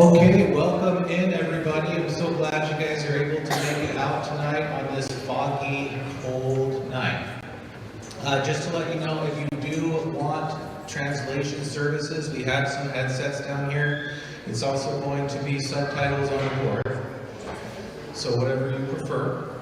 Okay, welcome in everybody. I'm so glad you guys are able to make it out tonight on this foggy, cold night. Just to let you know, if you do want translation services, we have some headsets down here. It's also going to be subtitles on the board, so whatever you prefer.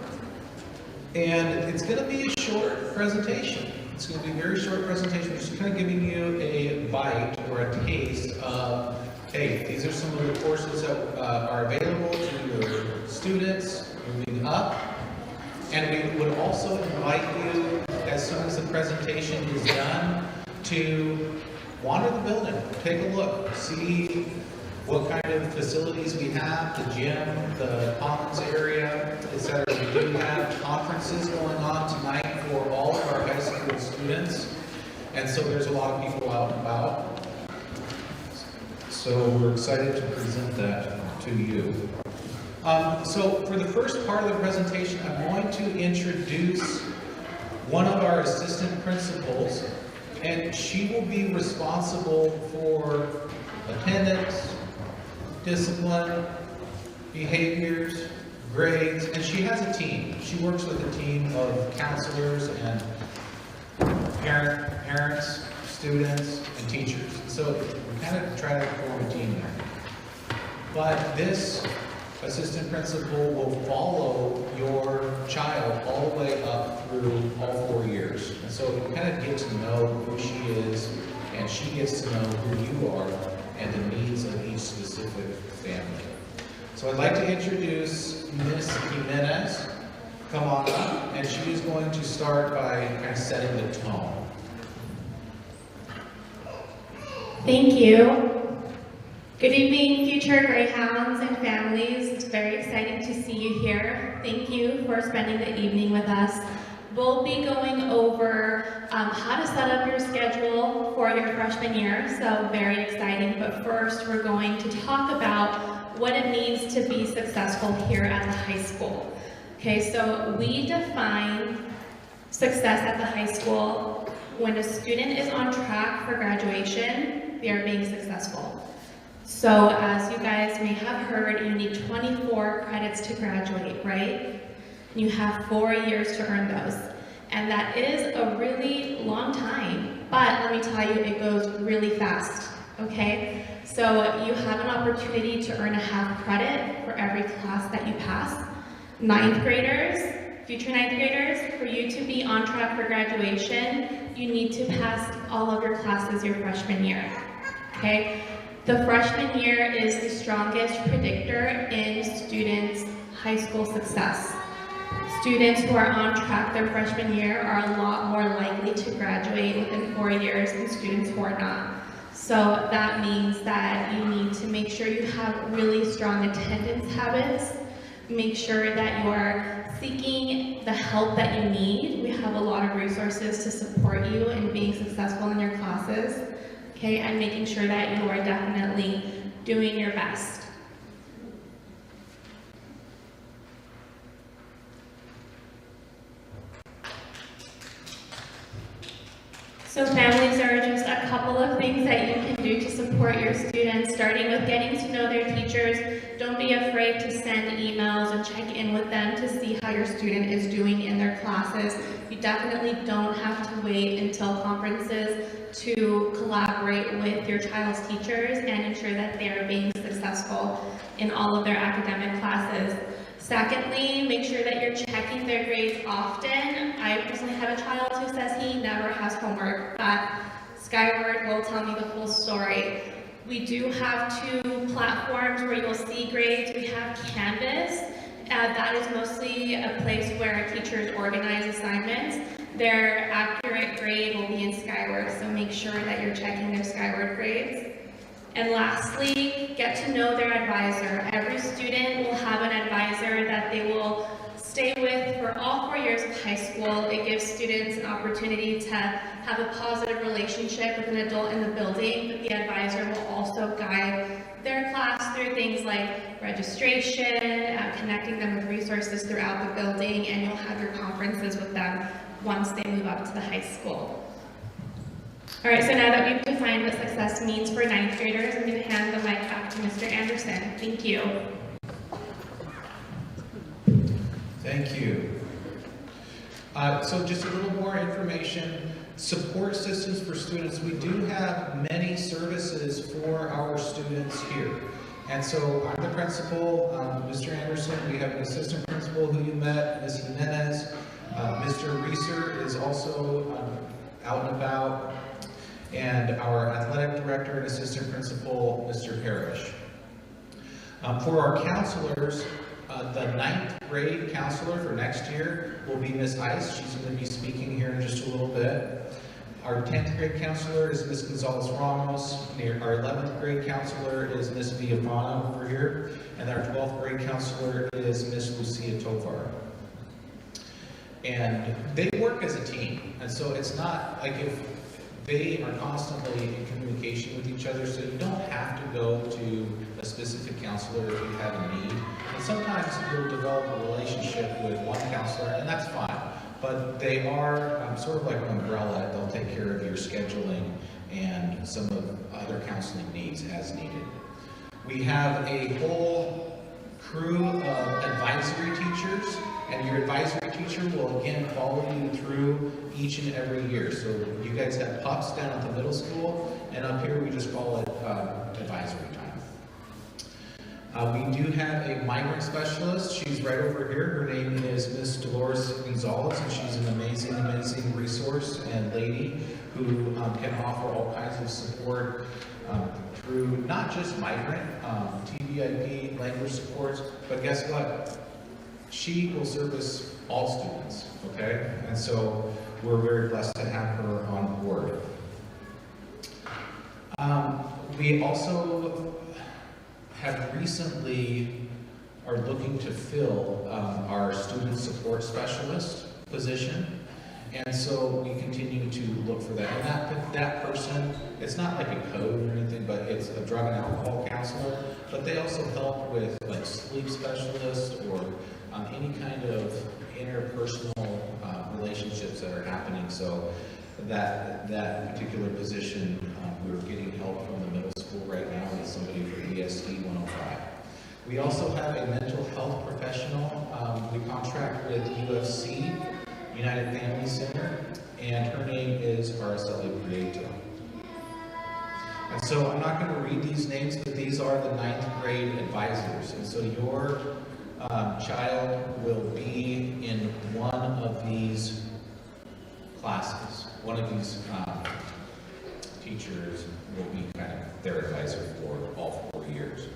And it's going to be a short presentation. It's going to be a very short presentation, just kind of giving you a bite or a taste of, hey, these are some of the courses that are available to your students moving up. And we would also invite you, as soon as the presentation is done, to wander the building, take a look, see what kind of facilities we have, the gym, the commons area, etc. We do have conferences going on tonight for all of our high school students, and so there's a lot of people out and about. So we're excited to present that to you. So for the first part of the presentation, I'm going to introduce one of our assistant principals, and she will be responsible for attendance, discipline, behaviors, grades, and she has a team. She works with a team of counselors and parents, students, and teachers. So we kind of try to form a team there. But this assistant principal will follow your child all the way up through all 4 years. And so you kind of get to know who she is, and she gets to know who you are and the needs of each specific family. So I'd like to introduce Ms. Jimenez. Come on up, and she is going to start by kind of setting the tone. Thank you. Good evening, future Greyhounds and families. It's very exciting to see you here. Thank you for spending the evening with us. We'll be going over how to set up your schedule for your freshman year, so very exciting. But first, we're going to talk about what it means to be successful here at the high school. Okay, so we define success at the high school when a student is on track for graduation, they are being successful. So as you guys may have heard, you need 24 credits to graduate, right? You have 4 years to earn those. And that is a really long time, but let me tell you, it goes really fast, okay? So you have an opportunity to earn a half credit for every class that you pass. Ninth graders, future ninth graders, for you to be on track for graduation, you need to pass all of your classes your freshman year, okay? The freshman year is the strongest predictor in students' high school success. Students who are on track their freshman year are a lot more likely to graduate within 4 years than students who are not. So that means that you need to make sure you have really strong attendance habits. Make sure that you are seeking the help that you need. We have a lot of resources to support you in being successful in your classes. Okay, and making sure that you are definitely doing your best. So families are just a couple of things that you can do to support your students, starting with getting to know their teachers. Don't be afraid to send emails and check in with them to see how your student is doing in their classes. You definitely don't have to wait until conferences to collaborate with your child's teachers and ensure that they are being successful in all of their academic classes. Secondly, make sure that you're checking their grades often. I personally have a child who says he never has homework, but Skyward will tell me the full story. We do have 2 platforms where you'll see grades. We have Canvas. That is mostly a place where teachers organize assignments. Their accurate grade will be in Skyward, so make sure that you're checking their Skyward grades. And lastly, get to know their advisor. Every student will have an advisor that they will stay with for all 4 years of high school. It gives students an opportunity to have a positive relationship with an adult in the building, but the advisor will also guide their class through things like registration, connecting them with resources throughout the building, and you'll have your conferences with them once they move up to the high school. All right, so now that we've defined what success means for ninth graders, I'm going to hand the mic back to Mr. Anderson. Thank you. Thank you. So just a little more information. Support systems for students. We do have many services for our students here. And so I'm the principal, Mr. Anderson. We have an assistant principal who you met, Ms. Jimenez. Mr. Reeser is also out and about. And our athletic director and assistant principal, Mr. Parrish. For our counselors, the 9th grade counselor for next year will be Ms. Ice. She's going to be speaking here in just a little bit. Our 10th grade counselor is Ms. Gonzalez Ramos. Our 11th grade counselor is Ms. Villafana over here. And our 12th grade counselor is Ms. Lucia Tovar. And they work as a team. And so it's not like if they are constantly in communication with each other, so you don't have to go to a specific counselor if you have a need. And sometimes you'll develop a relationship with one counselor, and that's fine. But they are sort of like an umbrella. They'll take care of your scheduling and some of other counseling needs as needed. We have a whole crew of advisory teachers, and your advisory teacher will again follow you through each and every year. So you guys have PUPs down at the middle school, and up here we just call it advisory time. We do have a migrant specialist. She's right over here. Her name is Miss Dolores Gonzalez, and she's an amazing, amazing resource and lady who can offer all kinds of support through not just migrant, TVIP, language supports, but guess what? She will service all students, okay? And so we're very blessed to have her on board. We also have recently are looking to fill our student support specialist position. And so we continue to look for that. And that person, it's not like a code or anything, but it's a drug and alcohol counselor. But they also help with like sleep specialists or any kind of interpersonal relationships that are happening. So that particular position, we're getting help from the middle school right now with somebody for ESD 105. We also have a mental health professional. We contract with UFC, United Family Center, and her name is Araceli Prieto. And so I'm not going to read these names, but these are the 9th grade advisors. And so your child will be in one of these classes. One of these teachers will be kind of their advisor for all 4 years.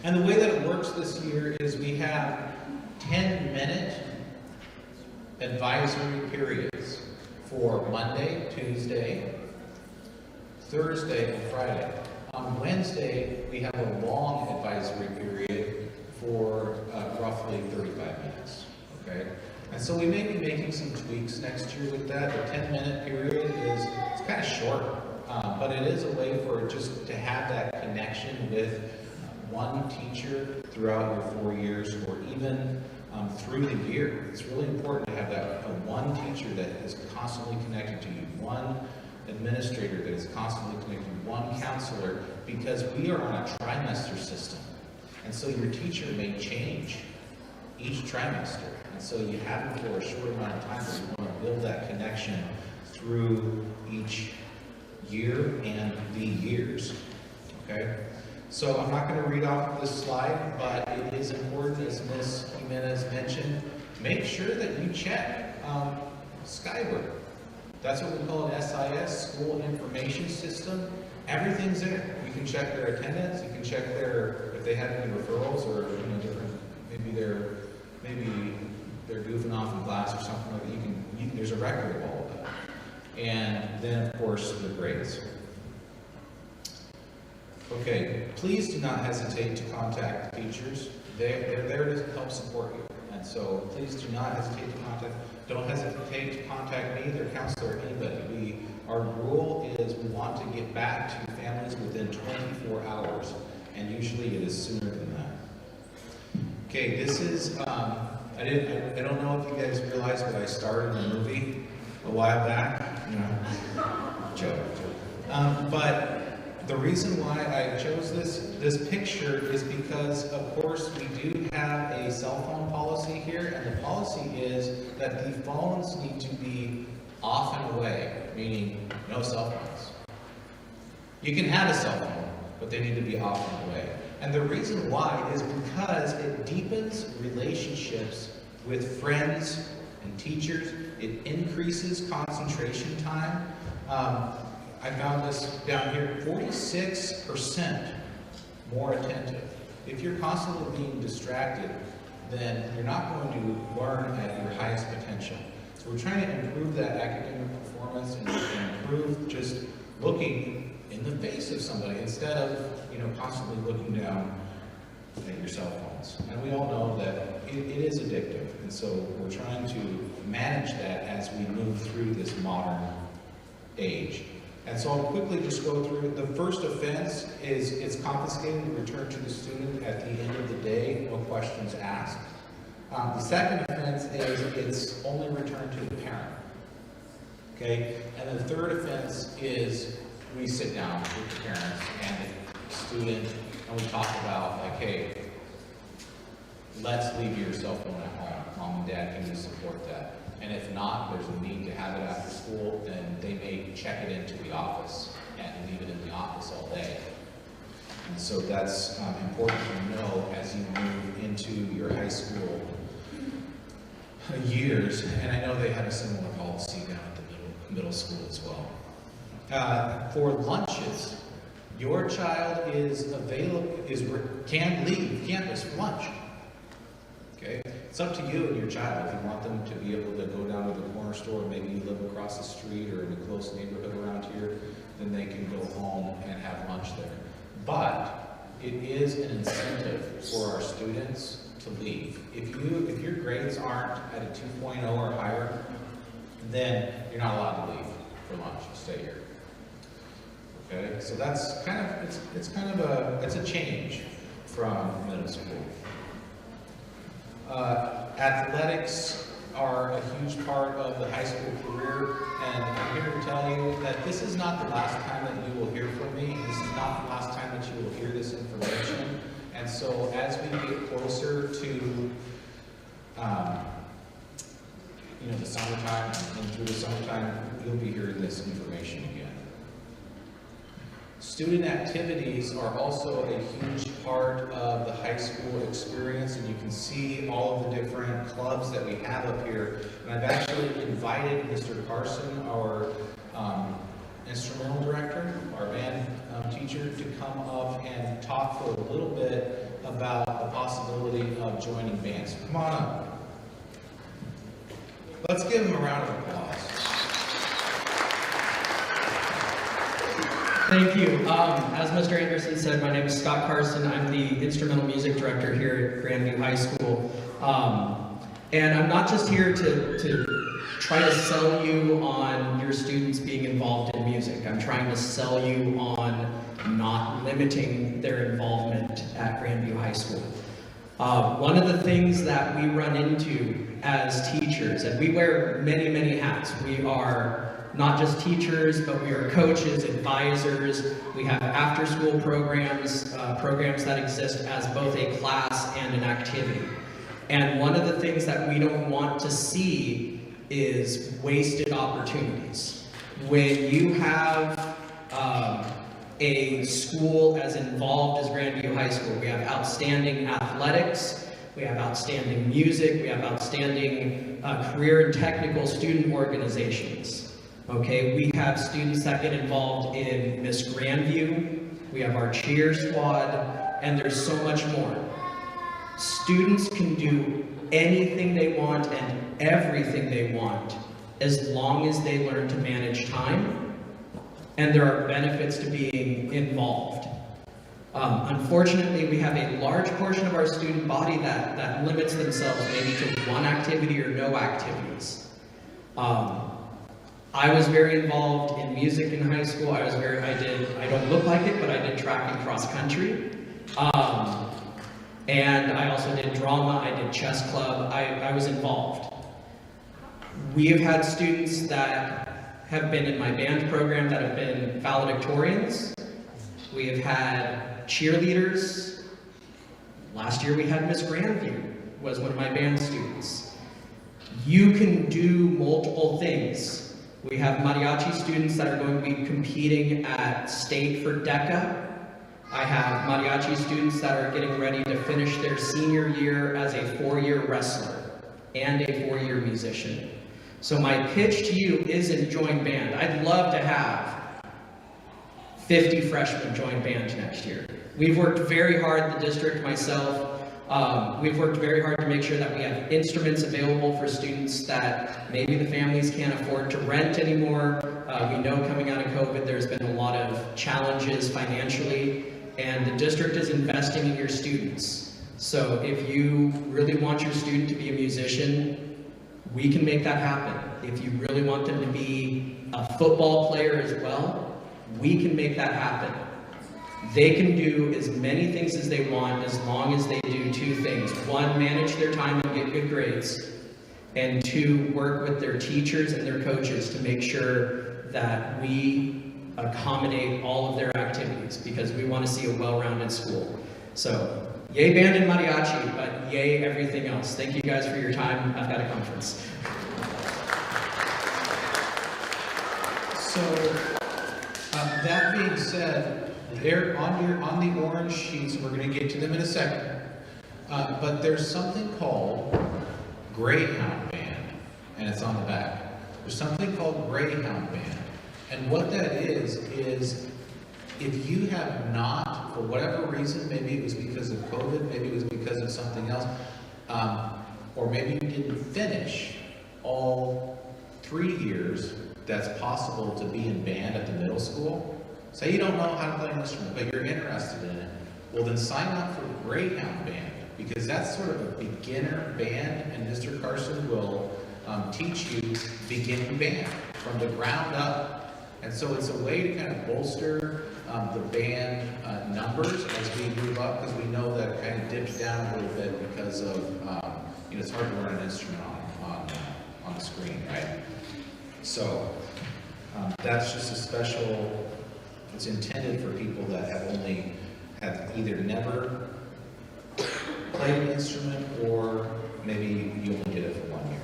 And the way that it works this year is we have 10-minute advisory periods for Monday, Tuesday, Thursday, and Friday. On Wednesday, we have a long advisory period for roughly 35 minutes, okay? And so we may be making some tweaks next year with that. The 10-minute period it's kind of short, but it is a way for just to have that connection with one teacher throughout your 4 years, or even through the year. It's really important to have that one teacher that is constantly connected to you, one administrator that is constantly connected to you, one counselor, because we are on a trimester system. And so your teacher may change each trimester. And so you have it for a short amount of time, but you want to build that connection through each year and the years, okay? So I'm not going to read off this slide, but it is important, as Ms. Jimenez mentioned, make sure that you check Skyward. That's what we call an SIS, School Information System. Everything's there. You can check their attendance, you can check if they have any referrals, or different, maybe they're goofing off in class or something like that. There's a record of all of that. And then, of course, the grades. Okay, please do not hesitate to contact teachers. They're there to help support you. And so please do not hesitate to contact. Don't hesitate to contact me, their counselor, anybody. Our rule is we want to get back to families within 24 hours, and usually it is sooner than that. Okay, this is, I don't know if you guys realize, but I starred in a movie a while back. joke. But the reason why I chose this picture is because, of course, we do have a cell phone policy here, and the policy is that the phones need to be off and away, meaning no cell phones. You can have a cell phone, but they need to be off and away. And the reason why is because it deepens relationships with friends and teachers. It increases concentration time. I found this down here, 46% more attentive. If you're constantly being distracted, then you're not going to learn at your highest potential. So we're trying to improve that academic performance and improve just looking in the face of somebody instead of, constantly looking down at your cell phones. And we all know that it is addictive, and so we're trying to manage that as we move through this modern age. And so I'll quickly just go through it. The first offense is it's confiscated and returned to the student at the end of the day, no questions asked. The second offense is it's only returned to the parent. Okay? And the third offense is we sit down with the parents and the student and we talk about, like, hey, let's leave your cell phone at home. Mom and dad, can you support that? And if not, there's a need to have it after school, then they may check it into the office and leave it in the office all day. And so that's important to know as you move into your high school years. And I know they have a similar policy down at the middle school as well. For lunches, your child is can leave campus for lunch. Okay? It's up to you and your child. If you want them to be able to go down to the corner store, maybe you live across the street or in a close neighborhood around here, then they can go home and have lunch there. But it is an incentive for our students to leave. If your grades aren't at a 2.0 or higher, then you're not allowed to leave for lunch. Stay here. Okay? So that's kind of it's a change from middle school. Athletics are a huge part of the high school career, and I'm here to tell you that this is not the last time that you will hear from me. This is not the last time that you will hear this information. And so as we get closer to the summertime and through the summertime, you'll be hearing this information again. Student activities are also a huge part of the high school experience, and you can see all of the different clubs that we have up here. And I've actually invited Mr. Carson, our instrumental director, our band teacher, to come up and talk for a little bit about the possibility of joining bands. Come on up. Let's give him a round of applause. Thank you. As Mr. Anderson said, my name is Scott Carson. I'm the instrumental music director here at Grandview High School. And I'm not just here to try to sell you on your students being involved in music. I'm trying to sell you on not limiting their involvement at Grandview High School. One of the things that we run into as teachers, and we wear many, many hats. We are not just teachers, but we are coaches, advisors. We have after-school programs, programs that exist as both a class and an activity. And one of the things that we don't want to see is wasted opportunities. When you have a school as involved as Grandview High School, we have outstanding athletics, we have outstanding music, we have outstanding career and technical student organizations. Okay, we have students that get involved in Miss Grandview, we have our cheer squad, and there's so much more. Students can do anything they want and everything they want as long as they learn to manage time, and there are benefits to being involved. Unfortunately, we have a large portion of our student body that limits themselves maybe to one activity or no activities. I was very involved in music in high school. I don't look like it, but I did track and cross country. And I also did drama, I did chess club, I was involved. We have had students that have been in my band program that have been valedictorians. We have had cheerleaders. Last year we had Miss Grandview, was one of my band students. You can do multiple things. We have mariachi students that are going to be competing at state for DECA. I have mariachi students that are getting ready to finish their senior year as a 4-year wrestler and a 4-year musician. So my pitch to you isn't join band. I'd love to have 50 freshmen join band next year. We've worked very hard, the district, myself, we've worked very hard to make sure that we have instruments available for students that maybe the families can't afford to rent anymore. We know coming out of COVID, there's been a lot of challenges financially, and the district is investing in your students. So if you really want your student to be a musician, we can make that happen. If you really want them to be a football player as well, we can make that happen. They can do as many things as they want as long as they do 2 things. 1, manage their time and get good grades. And 2, work with their teachers and their coaches to make sure that we accommodate all of their activities, because we want to see a well-rounded school. So, yay band and mariachi, but yay everything else. Thank you guys for your time. I've got a conference. So, that being said, there on the orange sheets, we're going to get to them in a second, but there's something called Greyhound Band, and it's on the back. There's something called Greyhound Band, and what that is if you have not, for whatever reason, maybe it was because of COVID, maybe it was because of something else, or maybe you didn't finish all 3 years that's possible to be in band at the middle school. Say you don't know how to play an instrument, but you're interested in it. Well, then sign up for Greyhound Band, because that's sort of a beginner band, and Mr. Carson will teach you beginning band from the ground up. And so it's a way to kind of bolster the band numbers as we move up, because we know that it kind of dips down a little bit because of, it's hard to learn an instrument on the screen, right? So that's just a special, it's intended for people that have either never played an instrument, or maybe you only did it for 1 year.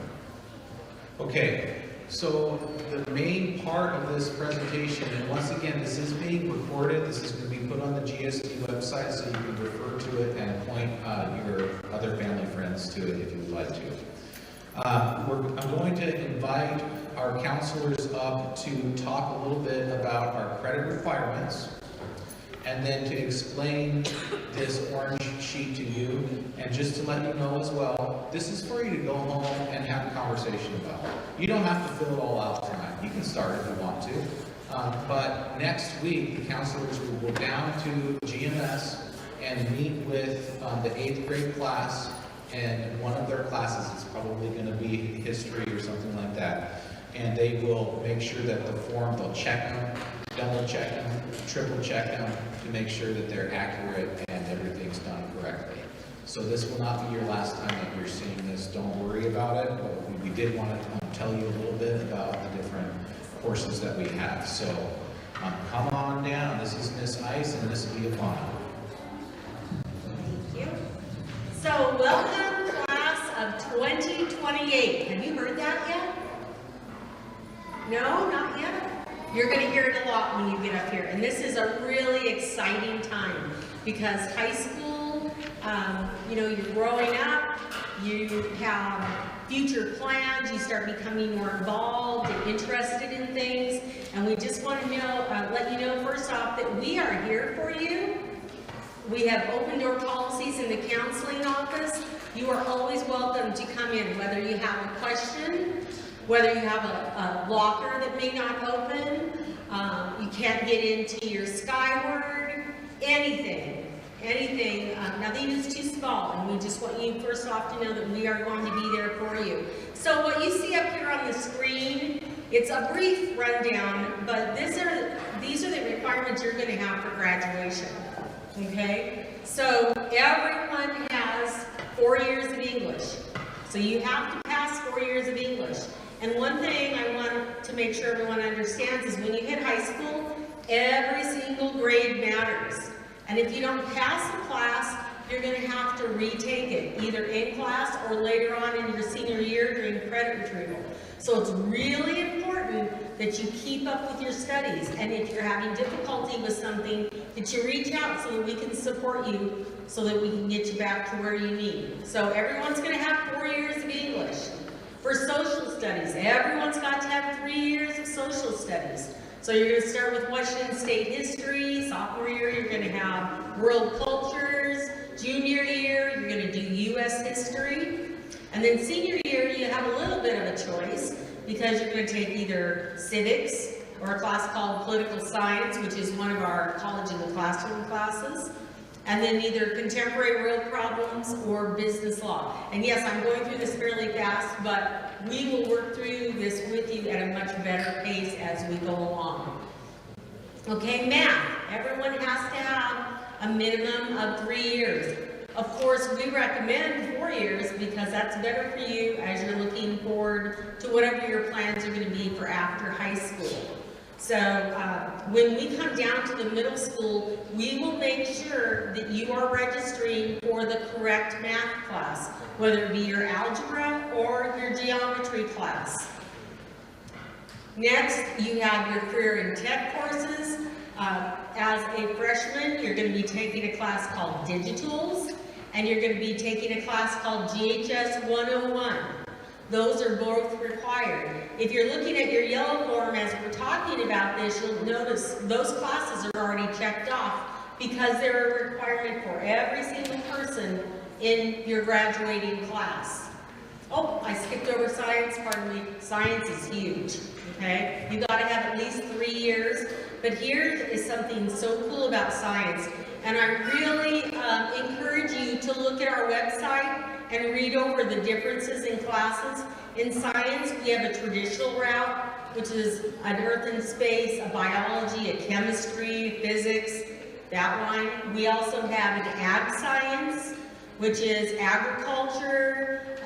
Okay, so the main part of this presentation, and once again, this is being recorded, this is going to be put on the GSD website, so you can refer to it and point your other family friends to it if you would like to. I'm going to invite our counselors up to talk a little bit about our credit requirements, and then to explain this orange sheet to you, and just to let you know as well, this is for you to go home and have a conversation about. You don't have to fill it all out tonight. You can start if you want to. But next week, the counselors will go down to GMS and meet with the 8th grade class, and one of their classes is probably going to be history or something like that. And they will make sure that the form, they'll check them, double check them, triple check them to make sure that they're accurate and everything's done correctly. So this will not be your last time that you're seeing this. Don't worry about it. But we did want to tell you a little bit about the different courses that we have. So come on down. This is Miss Ice, and this will be a fun. Thank you. So welcome, class of 2028. Have you heard that yet? No, not yet? You're going to hear it a lot when you get up here. And this is a really exciting time, because high school, you're growing up, you have future plans, you start becoming more involved and interested in things. And we just want to let you know first off that we are here for you. We have open door policies in the counseling office. You are always welcome to come in, whether you have a question, whether you have a locker that may not open, you can't get into your Skyward, anything, nothing is too small, and we just want you first off to know that we are going to be there for you. So what you see up here on the screen, it's a brief rundown, but these are the requirements you're going to have for graduation. Okay, so everyone has 4 years of English. So you have to pass 4 years of English. And one thing I want to make sure everyone understands is when you hit high school, every single grade matters. And if you don't pass a class, you're going to have to retake it, either in class or later on in your senior year during credit retrieval. So it's really important that you keep up with your studies, and if you're having difficulty with something, that you reach out so that we can support you, so that we can get you back to where you need. So everyone's going to have 4 years of English. For social studies, everyone's got to have 3 years of social studies. So you're going to start with Washington State history. Sophomore year, you're going to have world cultures. Junior year, you're going to do U.S. history. And then senior year, you have a little bit of a choice because you're going to take either civics or a class called political science, which is one of our college in the classroom classes. And then either contemporary world problems or business law. And yes, I'm going through this fairly fast, but we will work through this with you at a much better pace as we go along. Okay, math. Everyone has to have a minimum of 3 years. Of course, we recommend 4 years because that's better for you as you're looking forward to whatever your plans are going to be for after high school. So when we come down to the middle school, we will make sure that you are registering for the correct math class, whether it be your algebra or your geometry class. Next, you have your career and tech courses. As a freshman, you're going to be taking a class called Digitals, and you're going to be taking a class called GHS 101. Those are both required. If you're looking at your yellow form as we're talking about this, you'll notice those classes are already checked off because they're a requirement for every single person in your graduating class. Oh, I skipped over science, pardon me. Science is huge, okay? You gotta have at least 3 years, but here is something so cool about science, and I really encourage you to look at our website and read over the differences in classes. In science, we have a traditional route, which is an earth and space, a biology, a chemistry, physics, that one. We also have an ag science, which is agriculture,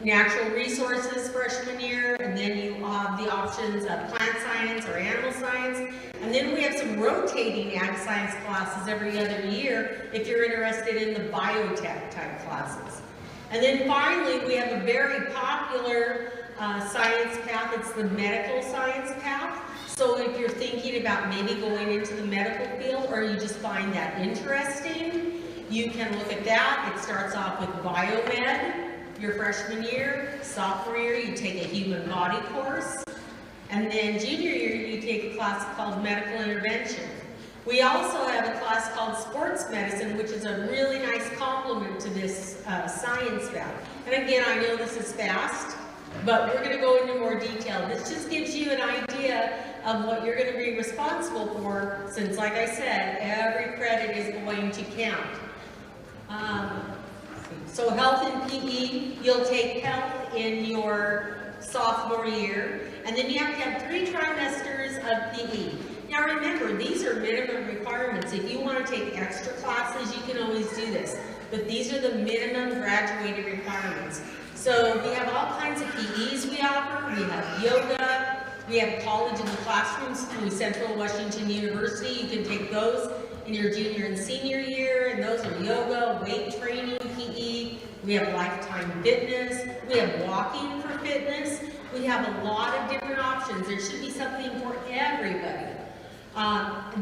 natural resources freshman year, and then you have the options of plant science or animal science. And then we have some rotating ag science classes every other year if you're interested in the biotech type classes. And then finally, we have a very popular science path. It's the medical science path. So if you're thinking about maybe going into the medical field or you just find that interesting, you can look at that. It starts off with biomed your freshman year. Sophomore year, you take a human body course. And then junior year, you take a class called medical intervention. We also have a class called sports medicine, which is a really nice complement to this science path. And again, I know this is fast, but we're going to go into more detail. This just gives you an idea of what you're going to be responsible for, since, like I said, every credit is going to count. So health and PE, you'll take health in your sophomore year, and then you have to have 3 trimesters of PE. Now remember, these are minimum requirements. If you want to take extra classes, you can always do this, but these are the minimum graduated requirements. So we have all kinds of PEs we offer. We have yoga, we have college in the classrooms through Central Washington University. You can take those in your junior and senior year, and those are yoga, weight training, PE. We have lifetime fitness. We have walking for fitness. We have a lot of different options. There should be something for everybody.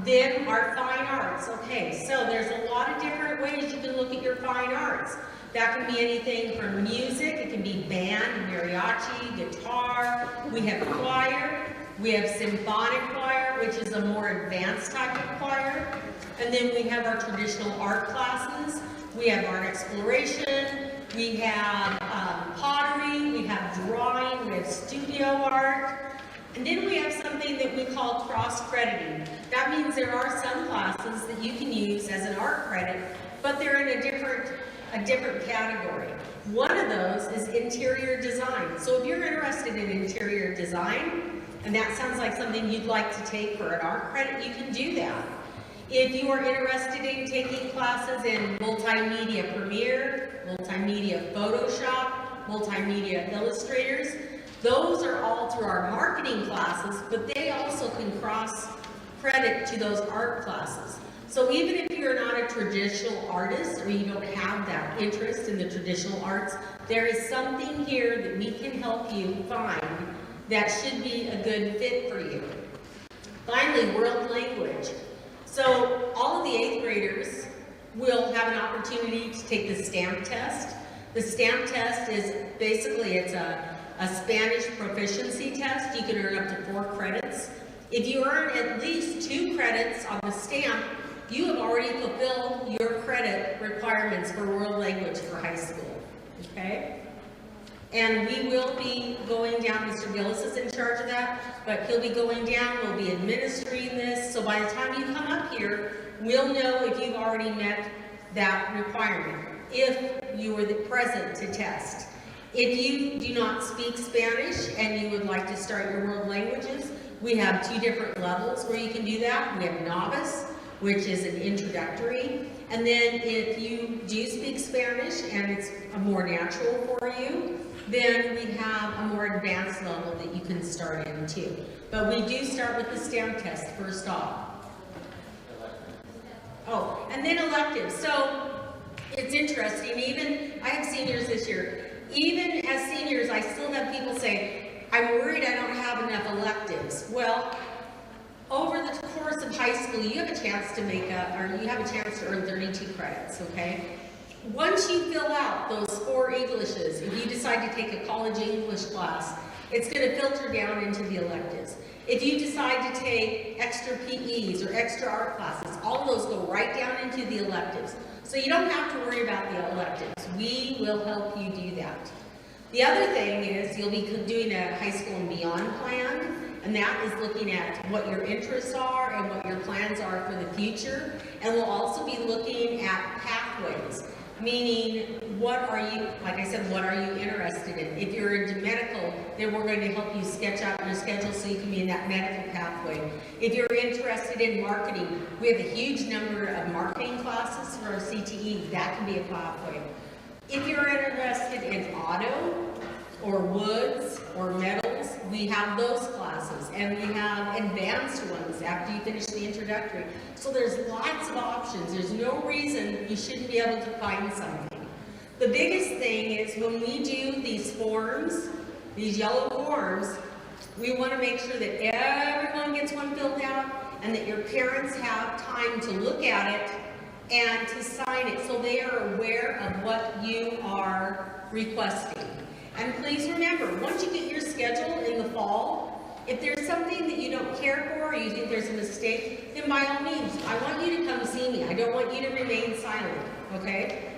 Then our fine arts. Okay, so there's a lot of different ways you can look at your fine arts. That can be anything from music. It can be band, mariachi, guitar. We have choir. We have symphonic choir, which is a more advanced type of choir. And then we have our traditional art classes. We have art exploration. We have pottery. We have drawing. We have studio art. And then we have something that we call cross-crediting. That means there are some classes that you can use as an art credit, but they're in a different category. One of those is interior design. So if you're interested in interior design, and that sounds like something you'd like to take for an art credit, you can do that. If you are interested in taking classes in multimedia Premiere, multimedia Photoshop, multimedia Illustrators, Those are all through our marketing classes, but they also can cross credit to those art classes. So even if you're not a traditional artist or you don't have that interest in the traditional arts, there is something here that we can help you find that should be a good fit for you. Finally, world language. So all of the 8th graders will have an opportunity to take the STAMP test. The STAMP test is basically, it's a Spanish proficiency test. You can earn up to 4 credits. If you earn at least 2 credits on the STAMP, you have already fulfilled your credit requirements for world language for high school, okay? And we will be going down, Mr. Gillis is in charge of that, but he'll be going down, we'll be administering this, so by the time you come up here, we'll know if you've already met that requirement, if you were present to test. If you do not speak Spanish and you would like to start your world languages, we have 2 different levels where you can do that. We have novice, which is an introductory, and then if you do speak Spanish and it's a more natural for you, then we have a more advanced level that you can start in too. But we do start with the STEM test first off. Oh, and then electives. So it's interesting, even, I have seniors this year, even as seniors, I still have people say, I'm worried I don't have enough electives. Well, over the course of high school, you have a chance to make up, or you have a chance to earn 32 credits, okay? Once you fill out those 4 Englishes, if you decide to take a college English class, it's going to filter down into the electives. If you decide to take extra PEs or extra art classes, all of those go right down into the electives. So you don't have to worry about the electives. We will help you do that. The other thing is you'll be doing a high school and beyond plan. And that is looking at what your interests are and what your plans are for the future. And we'll also be looking at pathways, meaning what are you, like I said, what are you interested in? If you're into medical, then we're going to help you sketch out your schedule so you can be in that medical pathway. If you're interested in marketing, we have a huge number of marketing classes for our CTE. That can be a pathway. If you're interested in auto, or woods, or metals, we have those classes, and we have advanced ones after you finish the introductory. So there's lots of options. There's no reason you shouldn't be able to find something. The biggest thing is when we do these forms, these yellow forms, we want to make sure that everyone gets one filled out, and that your parents have time to look at it and to sign it so they are aware of what you are requesting. And please remember, once you get your schedule in the fall, if there's something that you don't care for or you think there's a mistake, then by all means, I want you to come see me. I don't want you to remain silent, okay?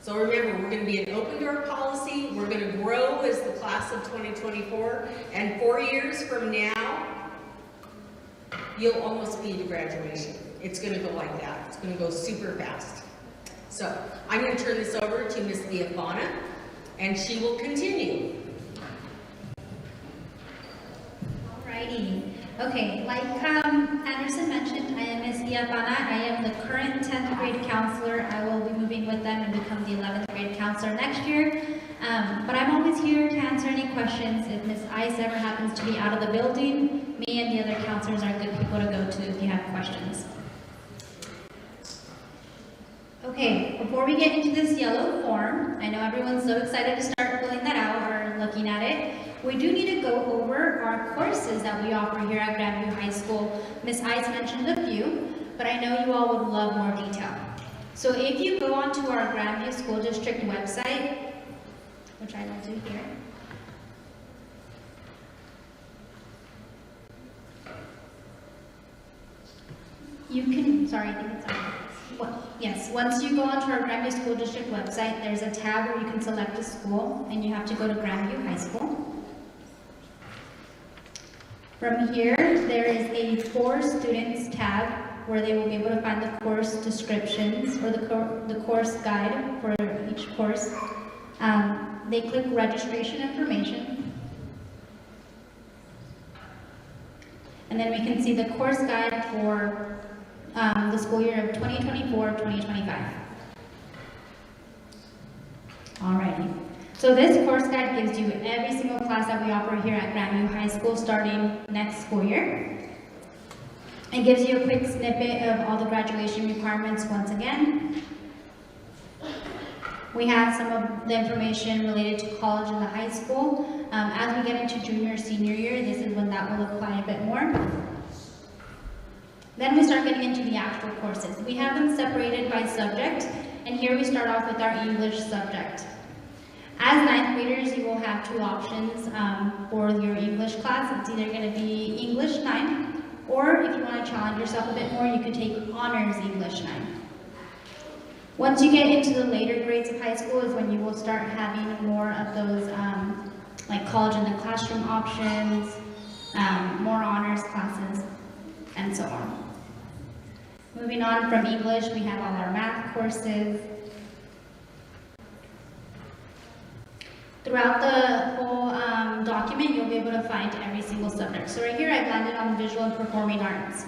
So remember, we're going to be an open door policy. We're going to grow as the class of 2024. And 4 years from now, you'll almost be to graduation. It's going to go like that. It's going to go super fast. So I'm going to turn this over to Ms. Viafana, and she will continue. Alrighty. Okay, like Anderson mentioned, I am Ms. Viafana. I am the current 10th grade counselor. I will be moving with them and become the 11th grade counselor next year. But I'm always here to answer any questions. If Ms. Ice ever happens to be out of the building, me and the other counselors are good people to go to if you have questions. Okay, before we get into this yellow form, I know everyone's so excited to start filling that out or looking at it. We do need to go over our courses that we offer here at Grandview High School. Ms. Ice mentioned a few, but I know you all would love more detail. So if you go onto our Grandview School District website, which I will do here, you can, sorry, I think it's on. Yes, once you go onto our Grandview School District website, there's a tab where you can select a school, and you have to go to Grandview High School. From here, there is a For Students tab where they will be able to find the course descriptions or the course guide for each course. They click registration information. And then we can see the course guide for the school year of 2024-2025. Alrighty. So this course guide gives you every single class that we offer here at Grandview High School starting next school year. It gives you a quick snippet of all the graduation requirements once again. We have some of the information related to college and the high school. As we get into junior, senior year, this is when that will apply a bit more. Then we start getting into the actual courses. We have them separated by subject, and here we start off with our English subject. As ninth graders, you will have two options for your English class. It's either going to be English 9, or if you want to challenge yourself a bit more, you can take Honors English 9. Once you get into the later grades of high school is when you will start having more of those like college in the classroom options, more honors classes, and so on. Moving on from English, we have all our math courses. Throughout the whole document, you'll be able to find every single subject. So right here, I've landed on visual and performing arts.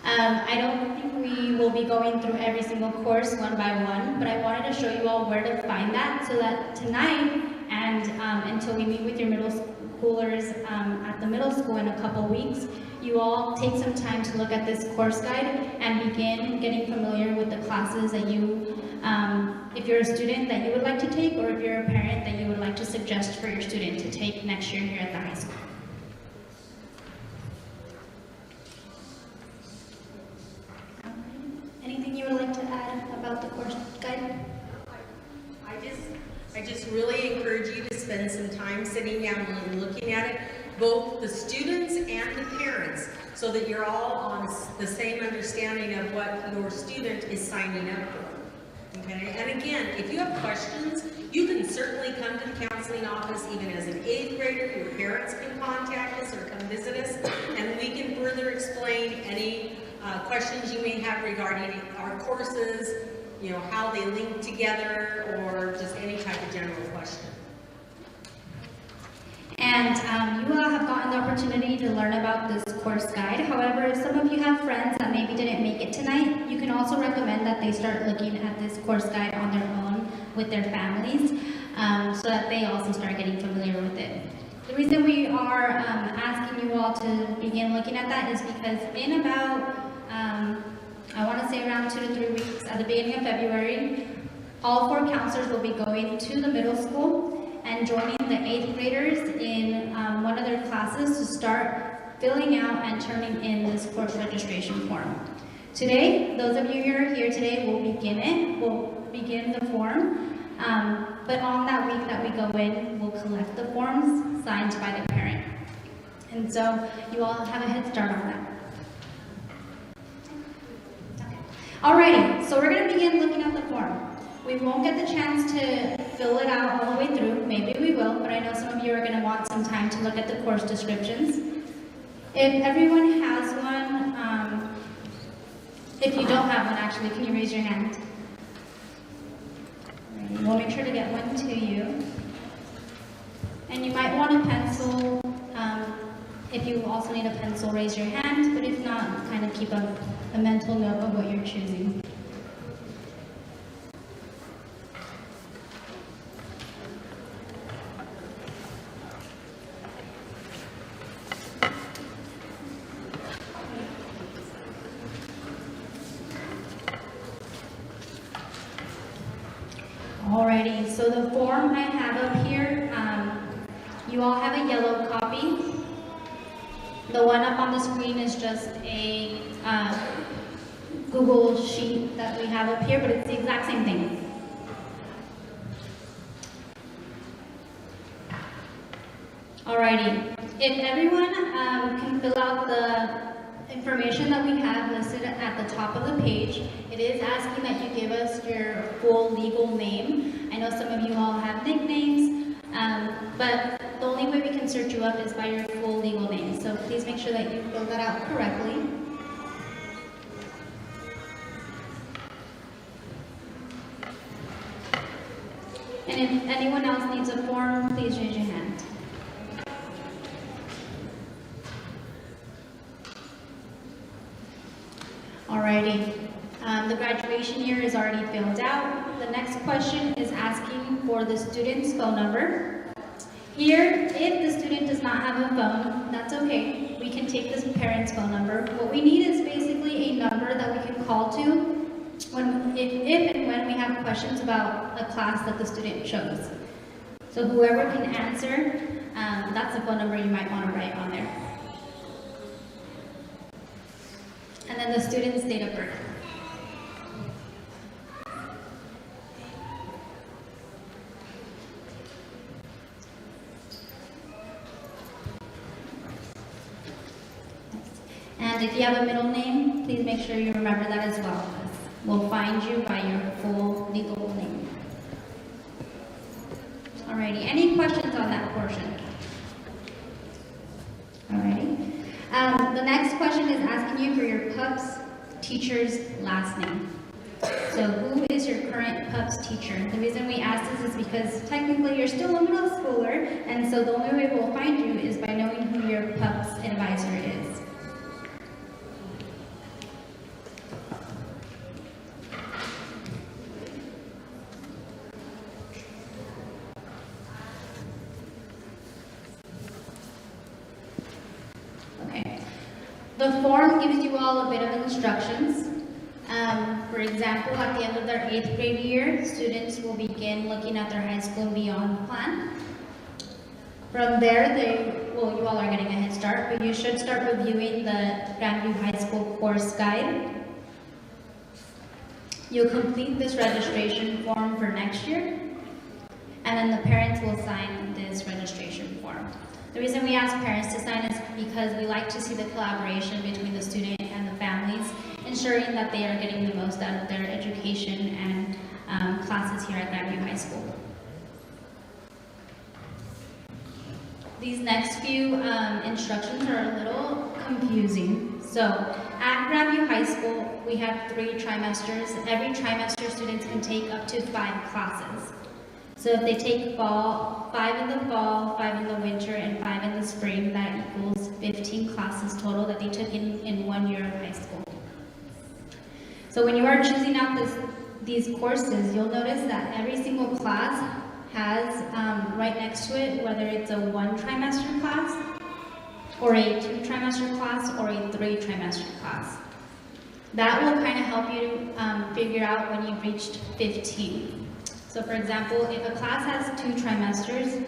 I don't think we will be going through every single course one by one, but I wanted to show you all where to find that so that tonight and until we meet with your middle schoolers at the middle school in a couple weeks, you all take some time to look at this course guide and begin getting familiar with the classes that you, if you're a student that you would like to take, or if you're a parent that you would like to suggest for your student to take next year here at the high school. Anything you would like to add about the course guide? I just really encourage you to spend some time sitting down and looking at it, both the students and the parents, so that you're all on the same understanding of what your student is signing up for. Okay? And again, if you have questions, you can certainly come to the counseling office, even as an 8th grader. Your parents can contact us or come visit us, and we can further explain any questions you may have regarding our courses, you know, how they link together, or just any type of general question. And you all have gotten the opportunity to learn about this course guide. However, if some of you have friends that maybe didn't make it tonight, you can also recommend that they start looking at this course guide on their own with their families, so that they also start getting familiar with it. The reason we are asking you all to begin looking at that is because in about, I want to say around 2 to 3 weeks, at the beginning of February, all 4 counselors will be going to the middle school and joining the 8th graders in one of their classes to start filling out and turning in this course registration form. Today, those of you who are here today will begin the form, but on that week that we go in, we'll collect the forms signed by the parent. And so you all have a head start on that. Alrighty, so we're going to begin looking at the form. We won't get the chance to fill it out all the way through. Maybe we will, but I know some of you are going to want some time to look at the course descriptions. If everyone has one, if you don't have one actually, can you raise your hand? We'll make sure to get one to you. And you might want a pencil. If you also need a pencil, raise your hand, but if not, kind of keep a mental note of what you're choosing. Alrighty, so the form I have up here, you all have a yellow copy. The one up on the screen is just a Google sheet that we have up here, but it's the exact same thing. Alrighty, if everyone can fill out the information that we have listed at the top of the page, it is asking that you give us your full legal name. I know some of you all have nicknames, but the only way we can search you up is by your full legal name. So please make sure that you fill that out correctly. And if anyone else needs a form, please raise your hand. Alrighty. The graduation year is already filled out. The next question is asking for the student's phone number. Here, if the student does not have a phone, that's okay. We can take this parent's phone number. What we need is basically a number that we can call to if and when we have questions about a class that the student chose. So whoever can answer, that's a phone number you might want to write on there. And then the student's date of birth. And if you have a middle name, please make sure you remember that as well, because we'll find you by your full legal name. Alrighty, any questions on that portion? Alrighty. The next question is asking you for your PUP's teacher's last name. So who is your current PUP's teacher? The reason we ask this is because technically you're still a middle schooler, and so the only way we'll find you is by knowing who your PUP's advisor is. The form gives you all a bit of instructions. For example, at the end of their 8th grade year, students will begin looking at their high school and beyond plan. From there, you all are getting a head start, but you should start reviewing the Grandview High School course guide. You'll complete this registration form for next year, and then the parents will sign this registration form. The reason we ask parents to sign is because we like to see the collaboration between the student and the families, ensuring that they are getting the most out of their education and classes here at Grandview High School. These next few instructions are a little confusing. So at Grandview High School, we have 3 trimesters. Every trimester, students can take up to 5 classes. So if they take 5 in the fall, 5 in the winter, and 5 in the spring, that equals 15 classes total that they took in 1 year of high school. So when you are choosing out these courses, you'll notice that every single class has right next to it, whether it's a 1 trimester class, or a 2 trimester class, or a 3 trimester class. That will kind of help you figure out when you've reached 15. So for example, if a class has 2 trimesters,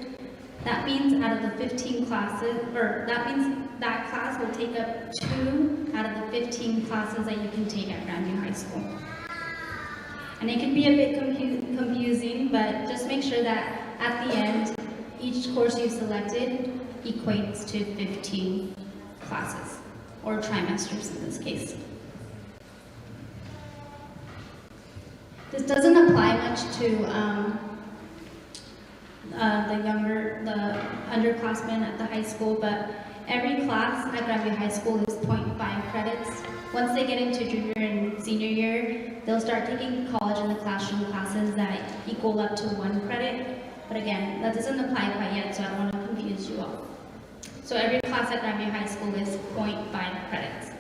that means out of the 15 classes, or that means that class will take up 2 out of the 15 classes that you can take at Grandview High School. And it can be a bit confusing, but just make sure that at the end, each course you selected equates to 15 classes, or trimesters in this case. This doesn't apply much to the underclassmen at the high school, but every class at Grandview High School is 0.5 credits. Once they get into junior and senior year, they'll start taking college in the classroom classes that equal up to 1 credit. But again, that doesn't apply quite yet, so I don't want to confuse you all. So every class at Grandview High School is 0.5 credits.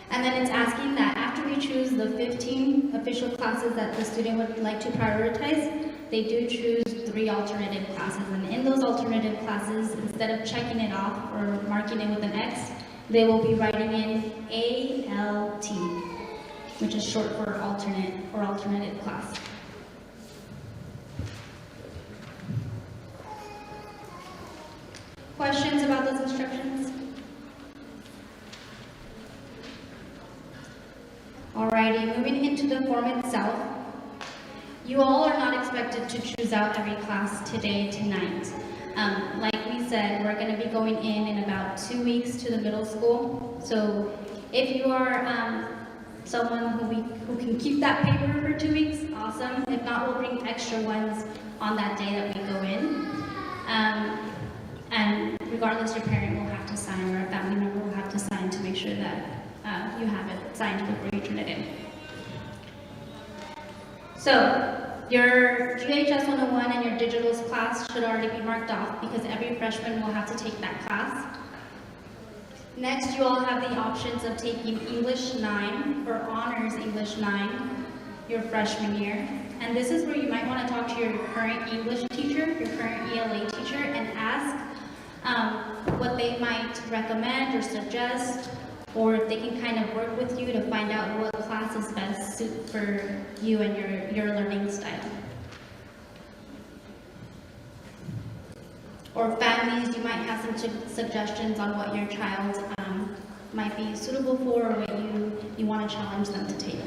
And then it's asking that after we choose the 15 official classes that the student would like to prioritize, they do choose 3 alternative classes. And in those alternative classes, instead of checking it off or marking it with an X, they will be writing in ALT, which is short for alternate or alternative class. Questions about those instructions? Alrighty, moving into the form itself. You all are not expected to choose out every class tonight. Like we said, we're going to be going in about 2 weeks to the middle school. So if you are someone who can keep that paper for 2 weeks, awesome. If not, we'll bring extra ones on that day that we go in. And regardless, your parent will have to sign, or a family member will have to sign to make sure that you have it signed before you turn it in. So your GHS 101 and your digitals class should already be marked off because every freshman will have to take that class. Next, you all have the options of taking English 9 or Honors English 9 your freshman year. And this is where you might want to talk to your current English teacher, your current ELA teacher, and ask what they might recommend or suggest, or if they can kind of work with you to find out what class is best suited for you and your learning style. Or families, you might have some suggestions on what your child might be suitable for, or what you want to challenge them to take.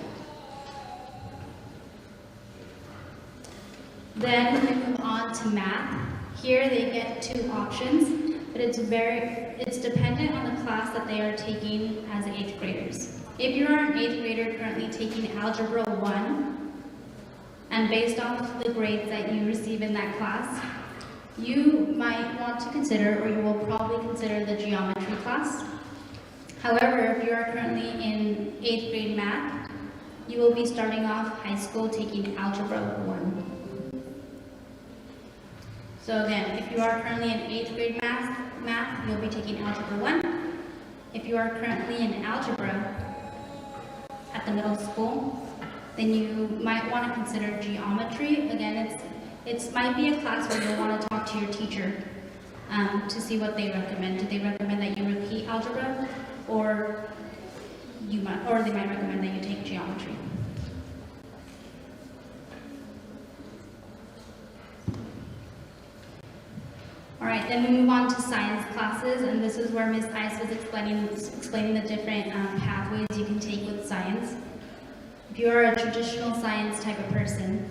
Then we move on to math. Here they get 2 options, but it's dependent on the class that they are taking as 8th graders. If you are an 8th grader currently taking Algebra 1, and based on the grades that you receive in that class, you might want to consider, or you will probably consider, the geometry class. However, if you are currently in 8th grade math, you will be starting off high school taking Algebra 1. So again, if you are currently in 8th grade math, you'll be taking Algebra 1. If you are currently in algebra at the middle school, then you might want to consider geometry. Again, it might be a class where you'll want to talk to your teacher to see what they recommend. Do they recommend that you repeat algebra, or they might recommend that you take geometry? All right, then we move on to science classes, and this is where Ms. Ice was explaining the different pathways you can take with science. If you are a traditional science type of person,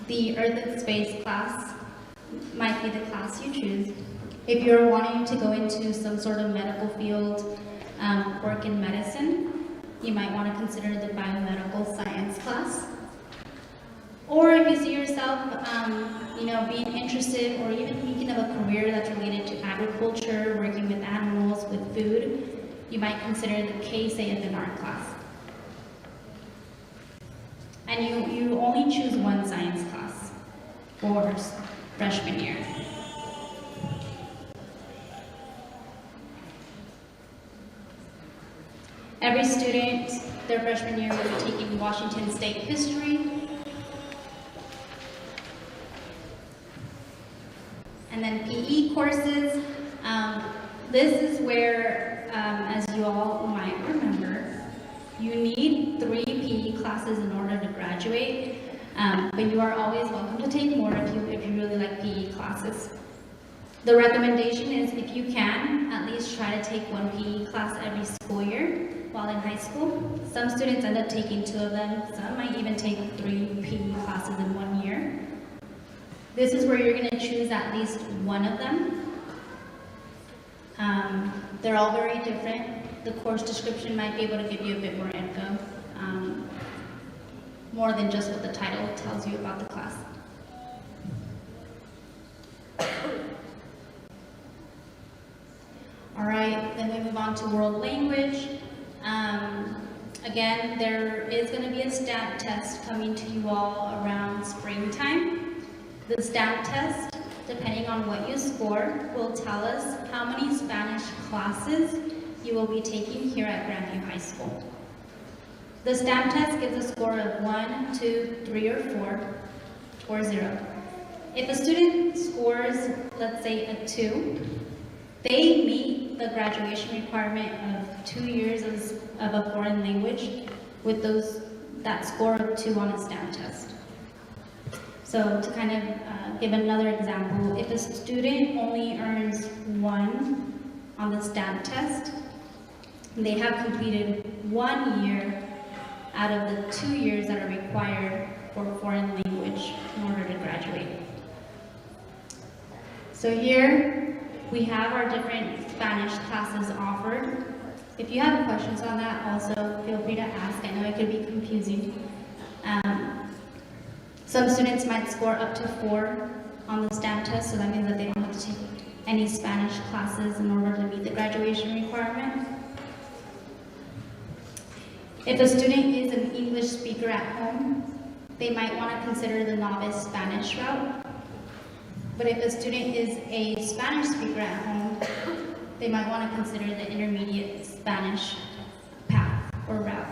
the Earth and Space class might be the class you choose. If you're wanting to go into some sort of medical field, work in medicine, you might want to consider the biomedical science class. Or if you see yourself, being interested or even thinking of a career that's related to agriculture, working with animals, with food, you might consider the KSAFNR class. And you only choose one science class for freshman year. Every student, their freshman year, will be taking Washington State history. And then PE courses. This is where, as you all might remember, you need 3 PE classes in order to graduate, but you are always welcome to take more if you really like PE classes. The recommendation is, if you can, at least try to take 1 PE class every school year while in high school. Some students end up taking 2 of them. Some might even take 3 PE classes in 1 year. This is where you're going to choose at least one of them. They're all very different. The course description might be able to give you a bit more info, more than just what the title tells you about the class. All right, then we move on to world language. Again, there is going to be a stat test coming to you all around springtime. The stat test, depending on what you score, will tell us how many Spanish classes you will be taking here at Grandview High School. The stat test gives a score of 1, 2, 3, or 4, or 0. If a student scores, let's say, a 2, they meet the graduation requirement of 2 years of a foreign language with that score of 2 on a stat test. So to kind of give another example, if a student only earns 1 on the stat test, they have completed 1 year out of the 2 years that are required for foreign language in order to graduate. So here we have our different Spanish classes offered. If you have questions on that, also feel free to ask. I know it could be confusing. Some students might score up to 4 on the STAM test, so that means that they don't have to take any Spanish classes in order to meet the graduation requirement. If a student is an English speaker at home, they might want to consider the novice Spanish route. But if a student is a Spanish speaker at home, they might want to consider the intermediate Spanish path or route.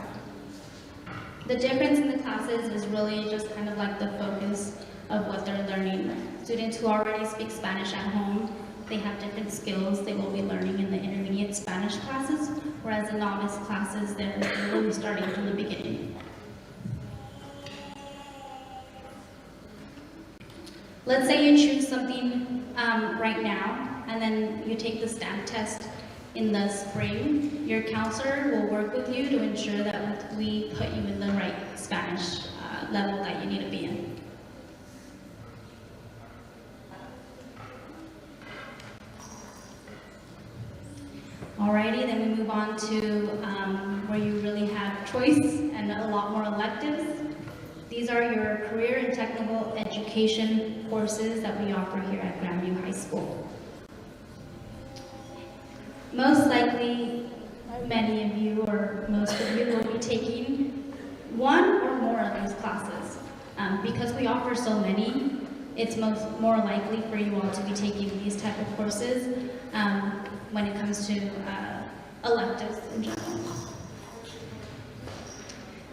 The difference in the classes is really just kind of like the focus of what they're learning. Students who already speak Spanish at home, they have different skills they will be learning in the intermediate Spanish classes, whereas the novice classes, they're really starting from the beginning. Let's say you choose something right now, and then you take the stamp test in the spring. Your counselor will work with you to ensure that we put you in the right Spanish level that you need to be in. Alrighty, then we move on to where you really have choice and a lot more electives. These are your career and technical education courses that we offer here at Grandview High School. Most likely, many of you or most of you will be taking one or more of these classes. Because we offer so many, it's more likely for you all to be taking these type of courses when it comes to electives in general.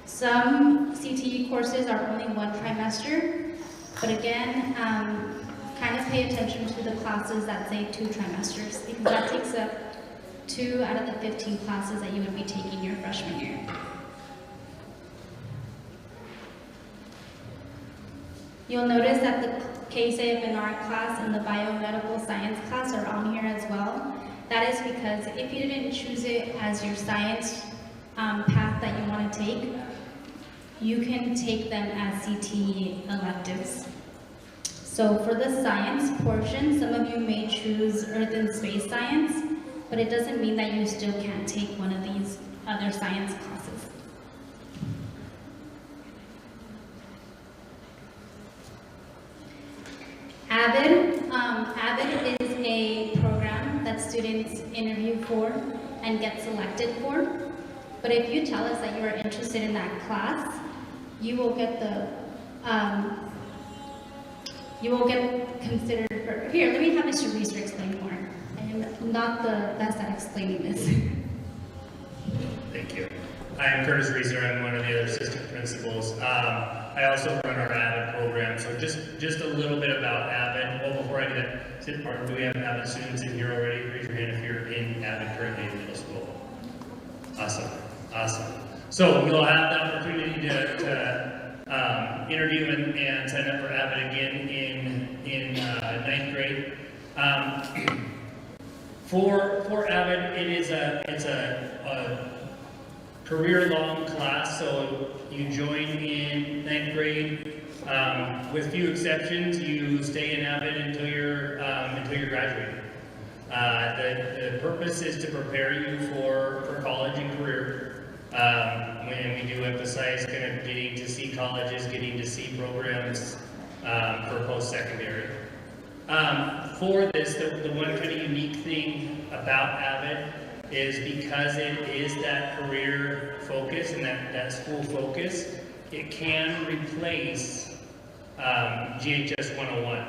Some CTE courses are only 1 trimester, but again, kind of pay attention to the classes that say 2 trimesters, because that takes up 2 out of the 15 classes that you would be taking your freshman year. You'll notice that the KSAFNR class and the biomedical science class are on here as well. That is because if you didn't choose it as your science path that you want to take, you can take them as CTE electives. So for the science portion, some of you may choose Earth and Space Science, but it doesn't mean that you still can't take one of these other science classes. AVID is a program that students interview for and get selected for. But if you tell us that you are interested in that class, you will get considered for. Here, let me have Mr. Reeser explain more. I am not the best at explaining this. Thank you. I am Curtis Reeser. I'm one of the other assistant principals. I also run our AVID program. So just a little bit about AVID. Well, before I do that, do we have AVID students in here already? Raise your hand if you're in AVID currently in middle school. Awesome. So you'll have the opportunity to interview and sign up for AVID again in 9th grade. For AVID, it's a career-long class, so you join in 9th grade. With few exceptions, you stay in AVID until you're graduating. The purpose is to prepare you for college and career. When we do emphasize kind of getting to see colleges, getting to see programs for post-secondary. For this, the one kind of unique thing about AVID is because it is that career focus and that school focus, it can replace GHS 101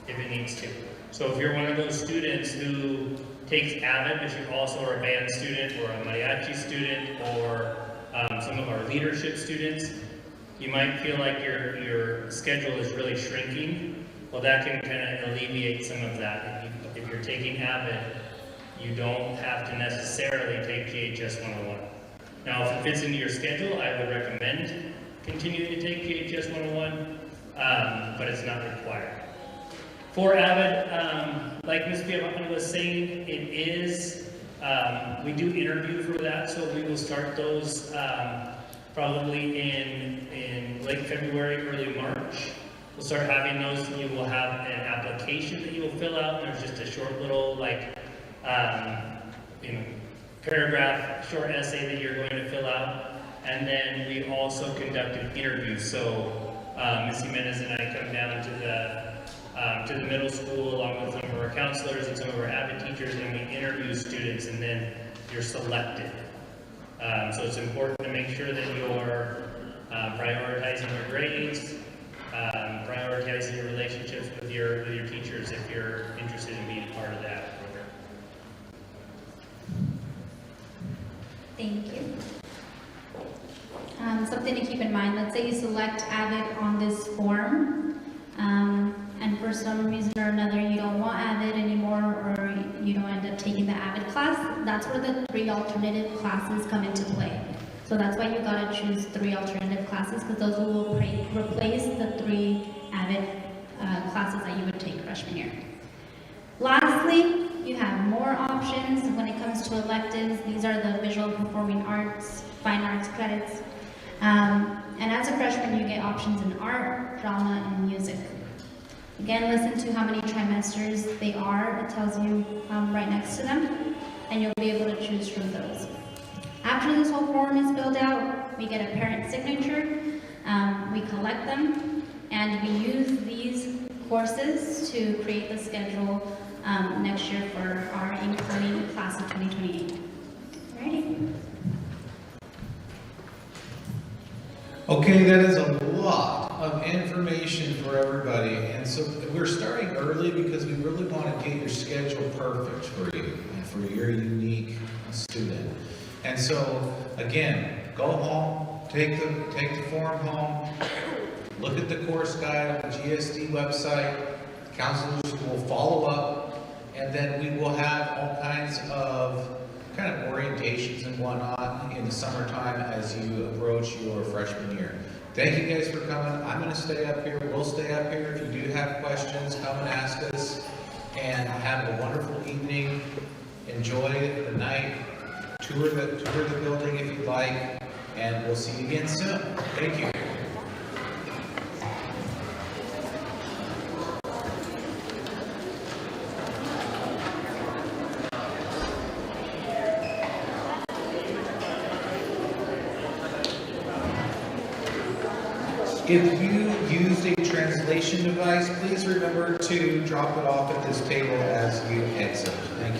if it needs to. So if you're one of those students who takes AVID, but you also are a band student or a mariachi student or some of our leadership students, you might feel like your schedule is really shrinking. Well, that can kind of alleviate some of that. If you're taking AVID, you don't have to necessarily take GHS 101. Now, if it fits into your schedule, I would recommend continuing to take GHS 101, but it's not required. For AVID, like Ms. Piavani was saying, it is, we do interview for that, so we will start those probably in late February, early March. We'll start having those, and you will have an application that you will fill out. There's just a short little, paragraph, short essay that you're going to fill out. And then we also conduct an interview. So Ms. Jimenez and I come down to the middle school along with some of our counselors and some of our AVID teachers, and we interview students, and then you're selected. So it's important to make sure that you're prioritizing your grades, prioritizing your relationships with your teachers if you're interested in being part of that program. Thank you. Something to keep in mind, let's say you select AVID on this form, and for some reason or another you don't want AVID anymore, or you don't end up taking the AVID class, that's where the 3 alternative classes come into play. So that's why you gotta choose 3 alternative classes, because those will replace the 3 AVID classes that you would take freshman year. Lastly, you have more options when it comes to electives. These are the visual performing arts, fine arts credits. And as a freshman, you get options in art, drama, and music. Again, listen to how many trimesters they are. It tells you right next to them, and you'll be able to choose from those. After this whole form is filled out, we get a parent signature, we collect them, and we use these courses to create the schedule next year for our incoming class of 2028. Alrighty. Okay, that is a lot of information for everybody, and so we're starting early because we really want to get your schedule perfect for you and for your unique student. And so, again, go home, take the form home, look at the course guide on the GSD website. Counselors will follow up, and then we will have all kinds of kind of orientations and whatnot in the summertime as you approach your freshman year. Thank you guys for coming. I'm going to stay up here. We'll stay up here. If you do have questions, come and ask us. And have a wonderful evening. Enjoy the night. Tour the building if you'd like. And we'll see you again soon. Thank you. If you used a translation device, please remember to drop it off at this table as you exit. Thank you.